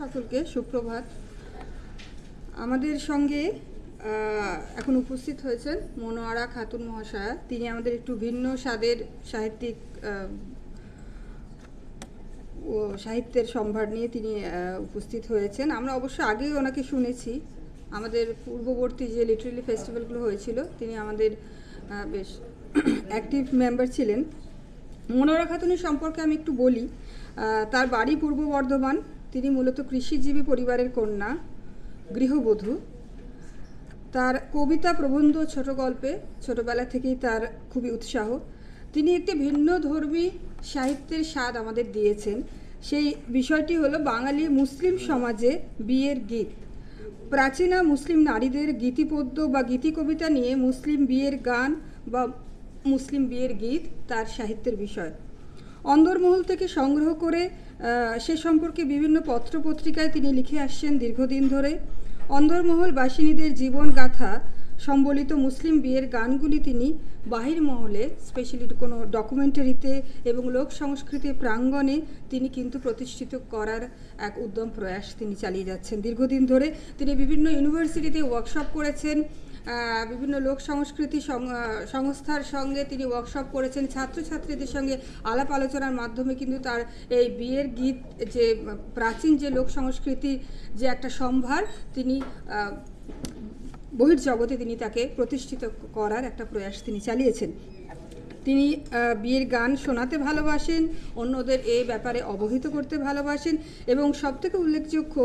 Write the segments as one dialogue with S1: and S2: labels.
S1: সকলকে সুপ্রভাত। আমাদের সঙ্গে এখন উপস্থিত হয়েছেন মনোয়ারা খাতুন মহাশয়া। তিনি আমাদের একটু ভিন্ন স্বাদের সাহিত্যের সম্ভার নিয়ে তিনি উপস্থিত হয়েছেন। আমরা অবশ্য আগেই ওনাকে শুনেছি, আমাদের পূর্ববর্তী যে লিটারেরি ফেস্টিভ্যালগুলো হয়েছিল তিনি আমাদের বেশ অ্যাক্টিভ মেম্বার ছিলেন। মনোয়ারা খাতুনের সম্পর্কে আমি একটু বলি। তার বাড়ি পূর্ব বর্ধমান। তিনি মূলত কৃষিজীবী পরিবারের কন্যা, গৃহবধূ। তার কবিতা, প্রবন্ধ, ছোট গল্পে ছোটবেলা থেকেই তার খুবই উৎসাহ। তিনি একটি ভিন্ন ধর্মী সাহিত্যের স্বাদ আমাদের দিয়েছেন। সেই বিষয়টি হলো বাঙালি মুসলিম সমাজে বিয়ের গীত। প্রাচীনা মুসলিম নারীদের গীতিপদ্য বা গীতি কবিতা নিয়ে মুসলিম বিয়ের গান বা মুসলিম বিয়ের গীত তার সাহিত্যের বিষয়। অন্দরমহল থেকে সংগ্রহ করে সে সম্পর্কে বিভিন্ন পত্রপত্রিকায় তিনি লিখে আসছেন দীর্ঘদিন ধরে। অন্দরমহল বাসিনীদের জীবনগাথা সম্বলিত মুসলিম বিয়ের গানগুলি তিনি বাহিরমহলে, স্পেশালি কোনো ডকুমেন্টারিতে এবং লোক সংস্কৃতির প্রাঙ্গণে তিনি কিন্তু প্রতিষ্ঠিত করার এক উদ্যম প্রয়াস তিনি চালিয়ে যাচ্ছেন দীর্ঘদিন ধরে। তিনি বিভিন্ন ইউনিভার্সিটিতে ওয়ার্কশপ করেছেন, বিভিন্ন লোক সংস্কৃতি সংস্থার সঙ্গে তিনি ওয়ার্কশপ করেছেন, ছাত্রছাত্রীদের সঙ্গে আলাপ আলোচনার মাধ্যমে কিন্তু তার এই বিয়ের গীত, যে প্রাচীন যে লোক সংস্কৃতির যে একটা সম্ভার, তিনি বহির্জগতে তিনি তাকে প্রতিষ্ঠিত করার একটা প্রয়াস তিনি চালিয়েছেন। তিনি বিয়ের গান শোনাতে ভালোবাসেন, অন্যদের এই ব্যাপারে অবহিত করতে ভালোবাসেন এবং সবথেকে উল্লেখযোগ্য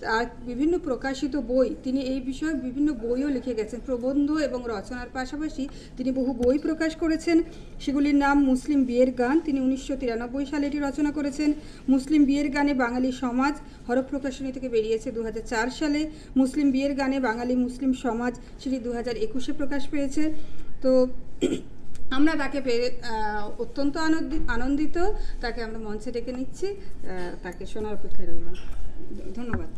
S1: তার বিভিন্ন প্রকাশিত বই, তিনি এই বিষয়ে বিভিন্ন বইও লিখে গেছেন। প্রবন্ধ এবং রচনার পাশাপাশি তিনি বহু বই প্রকাশ করেছেন। সেগুলির নাম মুসলিম বিয়ের গান, তিনি 1993 সালে এটি রচনা করেছেন। মুসলিম বিয়ের গানে বাঙালি সমাজ, হরফ প্রকাশনী থেকে বেরিয়েছে 2004 সালে। মুসলিম বিয়ের গানে বাঙালি মুসলিম সমাজ, সেটি 2021 প্রকাশ পেয়েছে। তো আমরা তাকে পেয়ে অত্যন্ত আনন্দিত। তাকে আমরা মঞ্চে ডেকে নিচ্ছি, তাকে শোনার অপেক্ষায় রইলাম। ধন্যবাদ।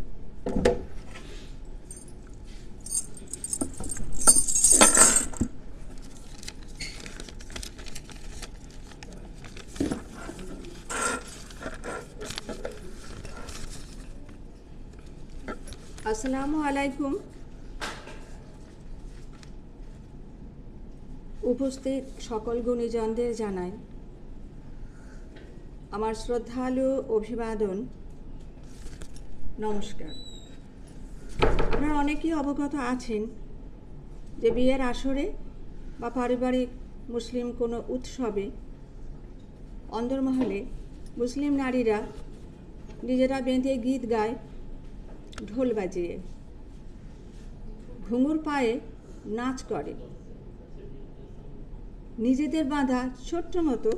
S2: আসসালামু আলাইকুম। উপস্থিত সকল গুণীজনদের জানাই আমার শ্রদ্ধালু অভিবাদন, নমস্কার। আপনারা অনেকেই অবগত আছেন যে বিয়ের আসরে বা পারিবারিক মুসলিম কোনো উৎসবে অন্দরমহলে মুসলিম নারীরা নিজেরা বেঁধে গীত গায়, ঢোল বাজিয়ে, ঘুঙুর পায়ে নাচ করে, নিজেদের বাঁধা ছোট্ট মতো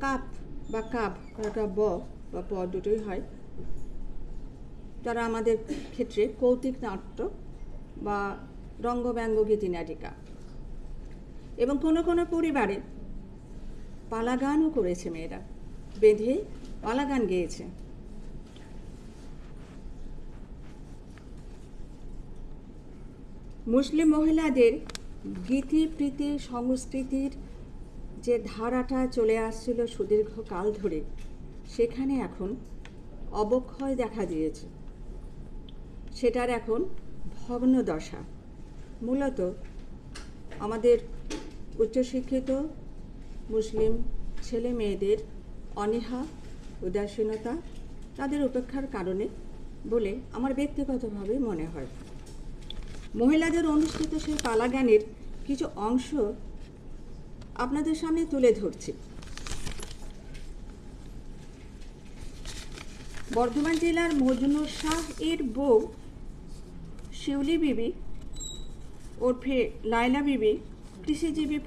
S2: কাপ বা কাপ, একটা ব বা প দুটোই হয়, যারা আমাদের ক্ষেত্রে কৌতুক নাট্য বা রঙ্গব্যঙ্গ গীতিনাটিকা, এবং কোনো কোনো পরিবারে পালা গানও করেছে। মেয়েরা বেঁধে পালা গান গেয়েছে। মুসলিম মহিলাদের গীতিপ্রীতি সংস্কৃতির যে ধারাটা চলে আসছিল সুদীর্ঘকাল ধরে, সেখানে এখন অবক্ষয় দেখা দিয়েছে। সেটার এখন ভগ্ন দশা। মূলত আমাদের উচ্চশিক্ষিত মুসলিম ছেলে মেয়েদের অনীহা, উদাসীনতা, তাদের উপেক্ষার কারণে বলে আমার ব্যক্তিগতভাবে মনে হয়। মহিলাদের অনুষ্ঠিত সেই পালা গানের কিছু অংশ আপনাদের সামনে তুলে ধরছি। বর্ধমান জেলার মজনু শাহ এর বউ শিউলি বিবি ওরফে লায়লা বিবি কৃষিজীবী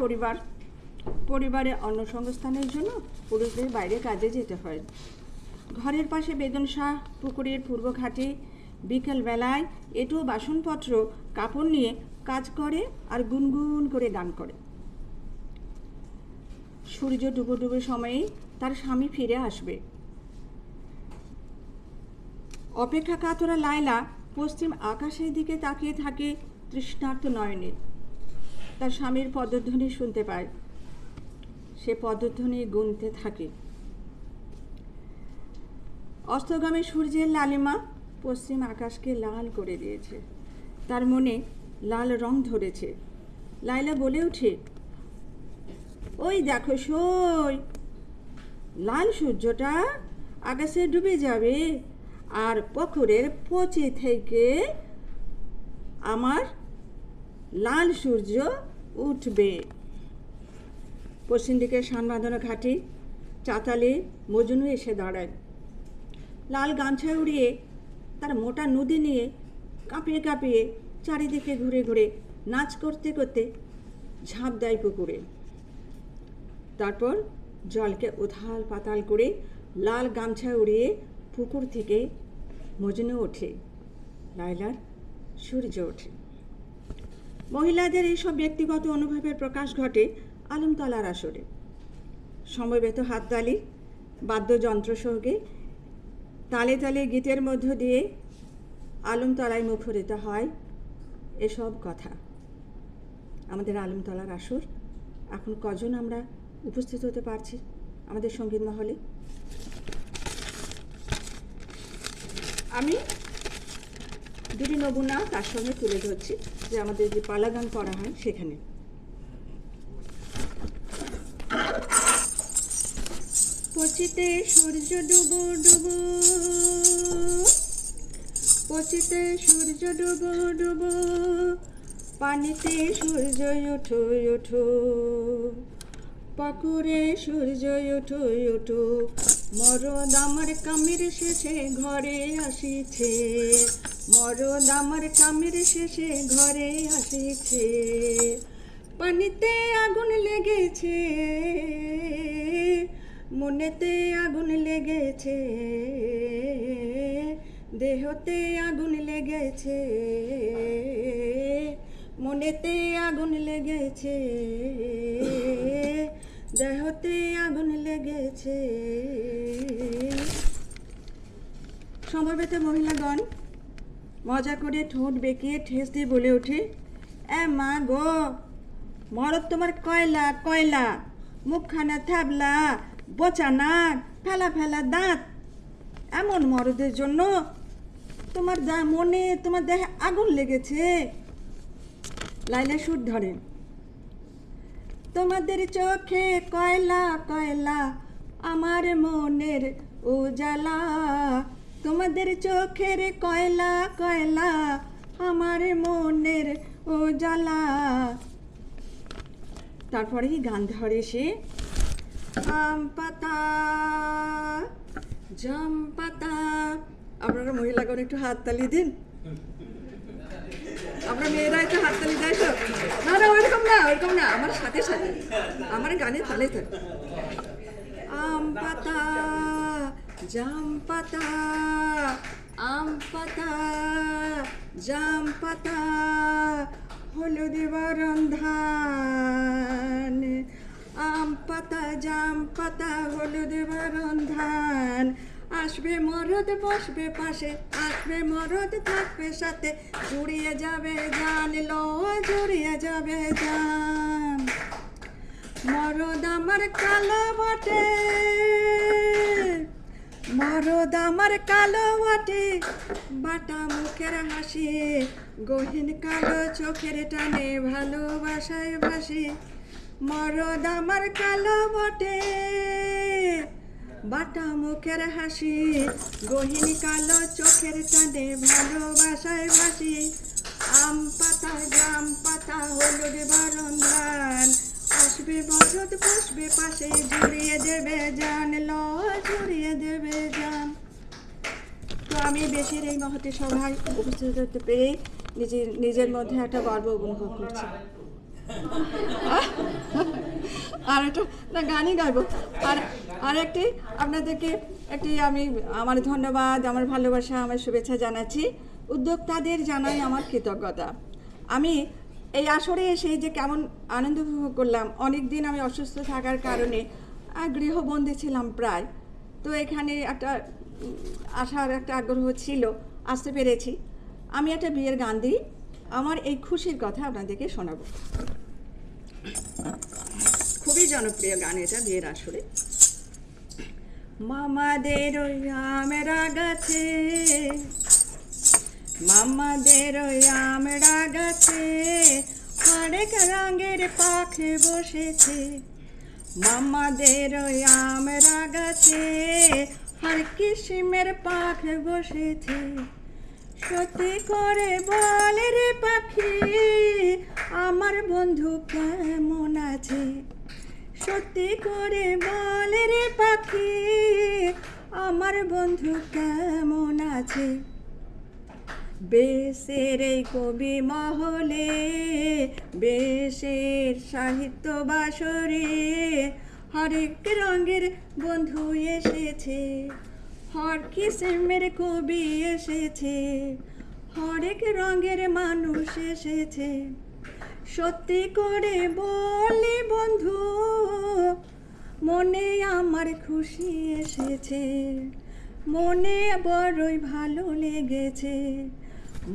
S2: পরিবারে অন্ন সংস্থানের জন্য পুরুষদের বাইরে কাজে যেতে হয়। ঘরের পাশে বেদন শাহ পুকুরের পূর্ব ঘাটে বিকেলবেলায় এঁটো বাসনপত্র কাপড় নিয়ে কাজ করে আর গুনগুন করে গান করে। সূর্য ডুবো ডুবো সময়েই তার স্বামী ফিরে আসবে। অপেক্ষা কাতরা লায়লা পশ্চিম আকাশের দিকে তাকিয়ে থাকে তৃষ্ণার্ত নয়নে। তার স্বামীর পদধ্বনি শুনতে পায়, সে পদধ্বনি গুনতে থাকে। অস্তগামী সূর্যের লালিমা পশ্চিম আকাশকে লাল করে দিয়েছে, তার মনে লাল রং ধরেছে। লায়লা বলে ওঠে, ওই দেখো সই, লাল সূর্যটা আকাশে ডুবে যাবে আর পুকুরের পচে থেকে আমার লাল সূর্য উঠবে। পশ্চিম দিকে শান বাঁধানো ঘাটে চাতালে মজনু এসে দাঁড়ায়। লাল গামছা উড়িয়ে তার মোটা নদী নিয়ে কাঁপিয়ে কাঁপিয়ে চারিদিকে ঘুরে ঘুরে নাচ করতে করতে ঝাঁপ দেয় পুকুরে। তারপর জলকে উথাল পাতাল করে লাল গামছা উড়িয়ে পুকুর থেকে মজনু ওঠে, লায়লার সূর্য ওঠে। মহিলাদের এইসব ব্যক্তিগত অনুভবের প্রকাশ ঘটে আলমতলার আসরে। সমবেত হাততালি, বাদ্যযন্ত্র সঙ্গে তালে তালে গীতের মধ্য দিয়ে আলমতলায় মুখরিত হয় এসব কথা। আমাদের আলমতলার আসর এখন কজন আমরা উপস্থিত হতে পারছি আমাদের সঙ্গীত মহলে? আমি দুটি নমুনা তার সঙ্গে তুলে ধরছি যে আমাদের যে পালা গান করা হয় সেখানে। পচিতে সূর্য ডুবো ডুবো, পচিতে সূর্য ডুবো ডুবো, পানিতে সূর্য ওঠো ওঠো, পুকুরে সূর্য ওঠো ওঠো, মরদ আমার কামের শেষে ঘরে আসিছে, মরদ আমার কামের শেষে ঘরে আসিছে, পানিতে আগুন লেগেছে, মনেতে আগুন লেগেছে, দেহতে আগুন লেগেছে, মনেতে আগুন লেগেছে, দেহতে আগুন লেগেছে। সমবেত মহিলাগণ মজা করে ঠোঁট বেঁকিয়ে ঠেস দিয়ে বলে ওঠে, এ মা গো, মরদ তোমার কয়লা কয়লা, মুখখানা থাবলা, বোচা নাক, ফেলা ফেলা দাঁত, এমন মরদের জন্য তোমার মনে তোমার দেহে আগুন লেগেছে। লায়লা সুর ধরে, তোমাদের চোখে কয়লা কয়লা, আমার মনের উজালা, তোমাদের চোখের কয়লা কয়লা, আমার মনের উজালা। তারপরেই গান ধরে সে, আম পাতা জাম পাতা। আপনারা মহিলাগণ একটু হাততালি দিন, আমরা মেয়েরা একটু হাততালি দেয় তো? না না, ওইরকম না, ওইরকম না, আমার সাথে সাথে আমার গানে তালে থাকে। আম পাতা জাম পাতা, আম পাতা জাম পাতা, হলুদ বরণ ধান, আম পাতা জাম পাতা হলুদ বরণ ধান, আসবে মরদ বসবে পাশে, আসবে মরদ থাকবে সাথে, জুড়িয়ে যাবে জান লো, জুড়িয়ে যাবে জান। মরদ আমার কালো বটে, মরদ আমার কালো বটে, বাটা মুখের হাসি, গহীন কালো চোখের টানে ভালোবাসায় ভাসি। মরদ আমার কালো বটে, বাটা মুখের হাসি, গহীন কালো চোখের টানে ভালোবাসায় ভাসি। আম পাতা জাম পাতা হলুদ বরণ ধান, আসবে বরদ বসবে পাশে, জুড়িয়ে দেবে জান লো, জুড়িয়ে দেবে জান। তো আমি বেশির এই মহতী সভায় উপস্থিত হতে পেরে নিজের মধ্যে একটা গর্ব অনুভব করছি। আর একটা না গানই গাইব। আর একটি আপনাদেরকে একটি আমি আমার ধন্যবাদ, আমার ভালোবাসা, আমার শুভেচ্ছা জানাচ্ছি। উদ্যোক্তাদের জানাই আমার কৃতজ্ঞতা। আমি এই আসরে এসে যে কেমন আনন্দ উপভোগ করলাম। অনেক দিন আমি অসুস্থ থাকার কারণে গৃহবন্দী ছিলাম প্রায়। তো এখানে একটা আসার একটা আগ্রহ ছিল, আসতে পেরেছি। আমি একটা বিয়ের গান দিই, আমার এই খুশির কথা আপনাদেরকে শোনাবো। খুবই জনপ্রিয় গান এটা বিয়ের আসরে। মামাদের ওই আমরা গাছে, মামাদের ওই আমরা গাছে হরেক রঙের পাখি বসেছে। মামাদের ওই আমরা গাছে হর কিসিমের পাখি বসেছে। সত্যি করে বল রে পাখি আমার বন্ধু কেমন আছে। সত্যি করে বল রে পাখি আমার বন্ধু কেমন আছে। বেশের এই কবি মহলে, বেশের সাহিত্য বাসরে হরেক রঙের বন্ধু এসেছে। হর কিসিমের কবি এসেছে, হরেক রঙের মানুষ এসেছে। সত্যি করে বলি বন্ধু মনে আমার খুশি এসেছে, মনে বড়ই ভালো লেগেছে।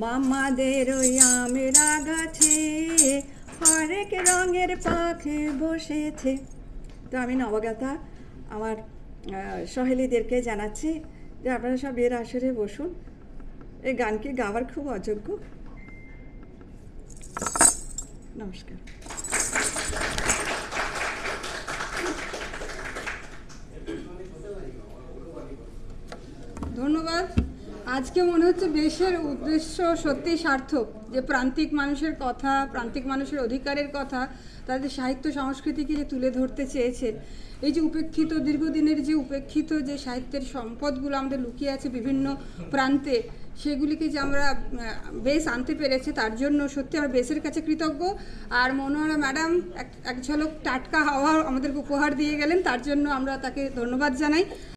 S2: মামাদের ওই আমরা গাছে হরেক রঙের পাখি বসেছে। তো আমি নবাগতা আমার সহেলীদেরকে জানাচ্ছি যে আপনারা সব এর আসরে বসুন। এই গানকে গাওয়ার খুব অযোগ্য। নমস্কার।
S1: ধন্যবাদ। আজকে মনে হচ্ছে দেশের উদ্দেশ্য সত্যিই সার্থক, যে প্রান্তিক মানুষের কথা, প্রান্তিক মানুষের অধিকারের কথা তাদের সাহিত্য সংস্কৃতিকে যে তুলে ধরতে চেয়েছে। এই যে উপেক্ষিত, দীর্ঘদিনের যে উপেক্ষিত যে সাহিত্যের সম্পদগুলো আমাদের লুকিয়ে আছে বিভিন্ন প্রান্তে, সেগুলিকে যে আমরা বেশ আনতে পেরেছে, তার জন্য সত্যি আমরা বেশের কাছে কৃতজ্ঞ। আর মনোহরা ম্যাডাম এক ঝলক টাটকা হাওয়া আমাদেরকে উপহার দিয়ে গেলেন, তার জন্য আমরা তাকে ধন্যবাদ জানাই।